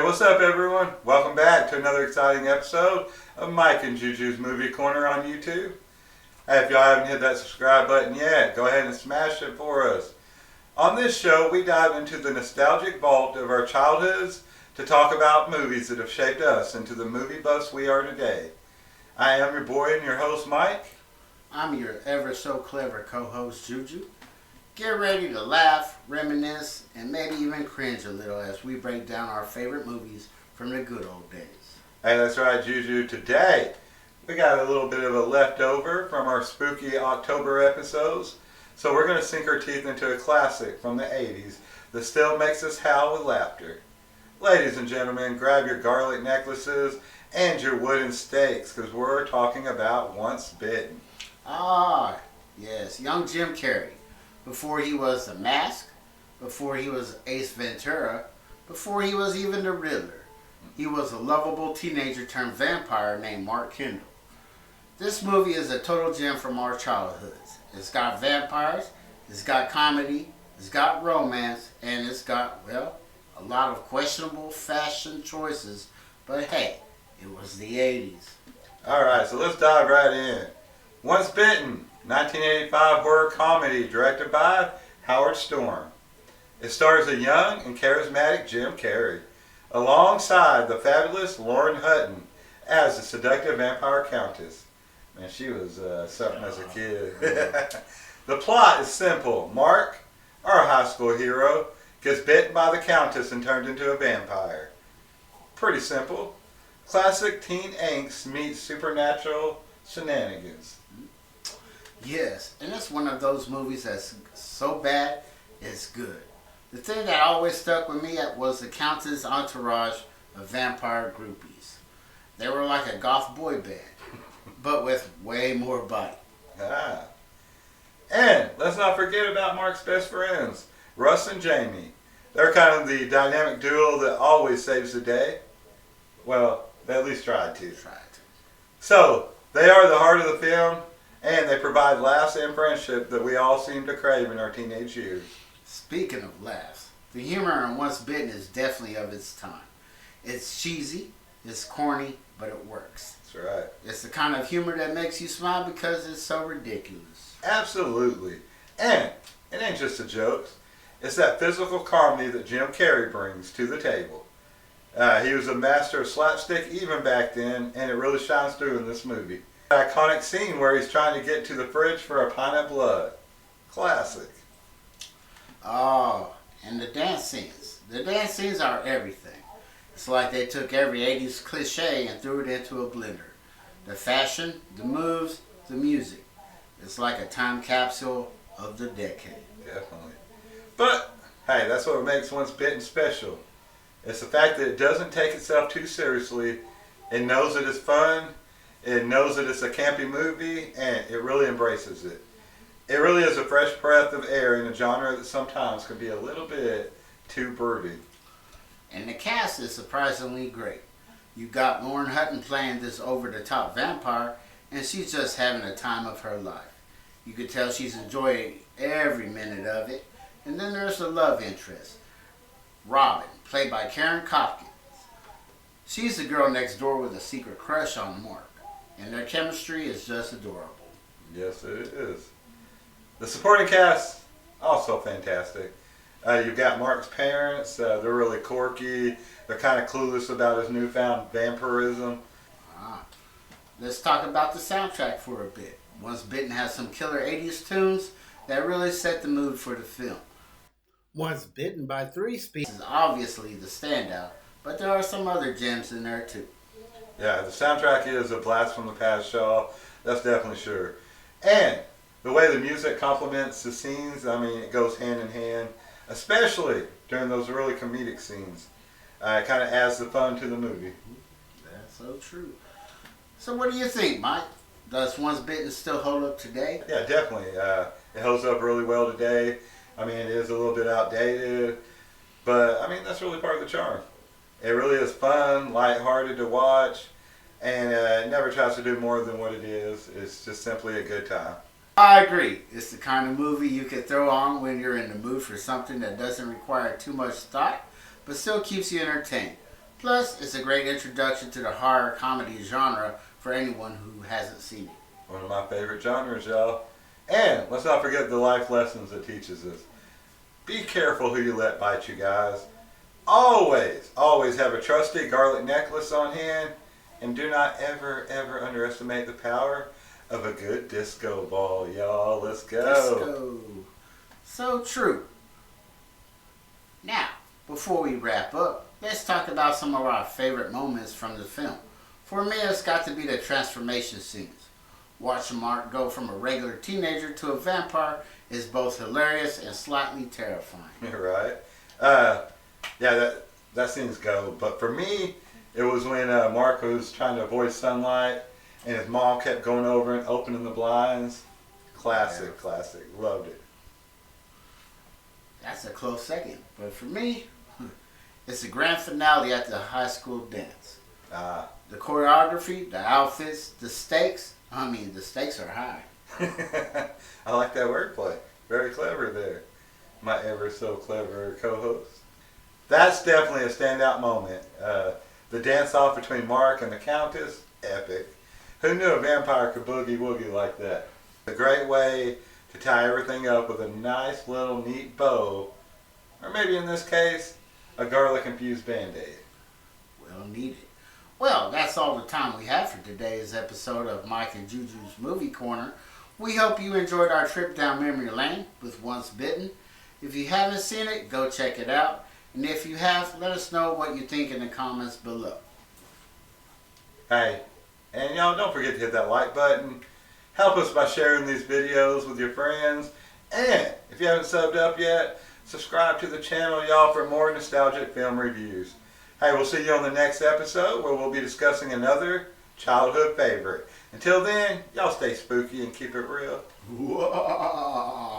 Hey, what's up, everyone? Welcome back to another exciting episode of Mike and Juju's Movie Corner on YouTube. Hey, if y'all haven't hit that subscribe button yet, go ahead and smash it for us. On this show, we dive into the nostalgic vault of our childhoods to talk about movies that have shaped us into the movie buffs we are today. I am your boy and your host, Mike. I'm your ever so clever co-host, Juju. Get ready to laugh, reminisce, and maybe even cringe a little as we break down our favorite movies from the good old days. Hey, that's right, Juju. Today, we got a little bit of a leftover from our spooky October episodes. So we're going to sink our teeth into a classic from the 80s that still makes us howl with laughter. Ladies and gentlemen, grab your garlic necklaces and your wooden stakes because we're talking about Once Bitten. Ah, yes, young Jim Carrey. Before he was The Mask, before he was Ace Ventura, before he was even the Riddler, he was a lovable teenager turned vampire named Mark Kendall. This movie is a total gem from our childhoods. It's got vampires, it's got comedy, it's got romance, and it's got, well, a lot of questionable fashion choices, but hey, it was the 80s. Alright, so let's dive right in. Once Bitten, 1985 horror comedy directed by Howard Storm. It stars a young and charismatic Jim Carrey, alongside the fabulous Lauren Hutton as the seductive vampire countess. Man, she was something as a kid. The plot is simple. Mark, our high school hero, gets bitten by the countess and turned into a vampire. Pretty simple. Classic teen angst meets supernatural shenanigans. Yes, and it's one of those movies that's so bad, it's good. The thing that always stuck with me was the Countess' entourage of vampire groupies. They were like a goth boy band, but with way more bite. Ah. And let's not forget about Mark's best friends, Russ and Jamie. They're kind of the dynamic duo that always saves the day. Well, they at least tried to. So, they are the heart of the film, and they provide laughs and friendship that we all seem to crave in our teenage years. Speaking of laughs, the humor in Once Bitten is definitely of its time. It's cheesy, it's corny, but it works. That's right. It's the kind of humor that makes you smile because it's so ridiculous. Absolutely. And it ain't just the jokes. It's that physical comedy that Jim Carrey brings to the table. He was a master of slapstick even back then, and it really shines through in this movie. The iconic scene where he's trying to get to the fridge for a pint of blood. Classic. Oh, and the dance scenes. The dance scenes are everything. It's like they took every 80s cliche and threw it into a blender. The fashion, the moves, the music. It's like a time capsule of the decade. Definitely. But, hey, that's what makes Once Bitten special. It's the fact that it doesn't take itself too seriously. It knows that it's fun. It knows that it's a campy movie, and it really embraces it. It really is a fresh breath of air in a genre that sometimes can be a little bit too broody. And the cast is surprisingly great. You got Lauren Hutton playing this over-the-top vampire, and she's just having a time of her life. You could tell she's enjoying every minute of it. And then there's the love interest, Robin, played by Karen Copkins. She's the girl next door with a secret crush on Mark, and their chemistry is just adorable. Yes, it is. The supporting cast, also fantastic. You've got Mark's parents. They're really quirky. They're kind of clueless about his newfound vampirism. Let's talk about the soundtrack for a bit. Once Bitten has some killer 80s tunes that really set the mood for the film. Once Bitten by Three Speeds is obviously the standout, but there are some other gems in there too. Yeah, the soundtrack is a blast from the past, y'all. That's definitely sure. And the way the music complements the scenes, I mean, it goes hand in hand, especially during those really comedic scenes. It kind of adds the fun to the movie. That's so true. So what do you think, Mike? Does Once Bitten still hold up today? Yeah, definitely. It holds up really well today. I mean, it is a little bit outdated, but I mean, that's really part of the charm. It really is fun, lighthearted to watch, and it never tries to do more than what it is. It's just simply a good time. I agree. It's the kind of movie you could throw on when you're in the mood for something that doesn't require too much thought, but still keeps you entertained. Plus, it's a great introduction to the horror comedy genre for anyone who hasn't seen it. One of my favorite genres, y'all. And let's not forget the life lessons it teaches us. Be careful who you let bite you, guys. Always have a trusty garlic necklace on hand. And do not ever underestimate the power of a good disco ball, y'all. Let's go. Disco. So true. Now, before we wrap up, let's talk about some of our favorite moments from the film. For me, it's got to be the transformation scenes. Watching Mark go from a regular teenager to a vampire is both hilarious and slightly terrifying. Right? Yeah, that scene's gold. But for me, it was when Mark was trying to avoid sunlight and his mom kept going over and opening the blinds. Classic. Loved it. That's a close second. But for me, it's the grand finale at the high school dance. The choreography, the outfits, the stakes. I mean, the stakes are high. I like that wordplay. Very clever there, my ever so clever co-host. That's definitely a standout moment. The dance-off between Mark and the Countess, epic. Who knew a vampire could boogie-woogie like that? A great way to tie everything up with a nice little neat bow, or maybe in this case, a garlic-infused Band-Aid. Well needed. Well, that's all the time we have for today's episode of Mike and Juju's Movie Corner. We hope you enjoyed our trip down memory lane with Once Bitten. If you haven't seen it, go check it out. And if you have, let us know what you think in the comments below. Hey, and y'all don't forget to hit that like button. Help us by sharing these videos with your friends. And if you haven't subbed up yet, subscribe to the channel, y'all, for more nostalgic film reviews. Hey, we'll see you on the next episode where we'll be discussing another childhood favorite. Until then, y'all stay spooky and keep it real. Whoa.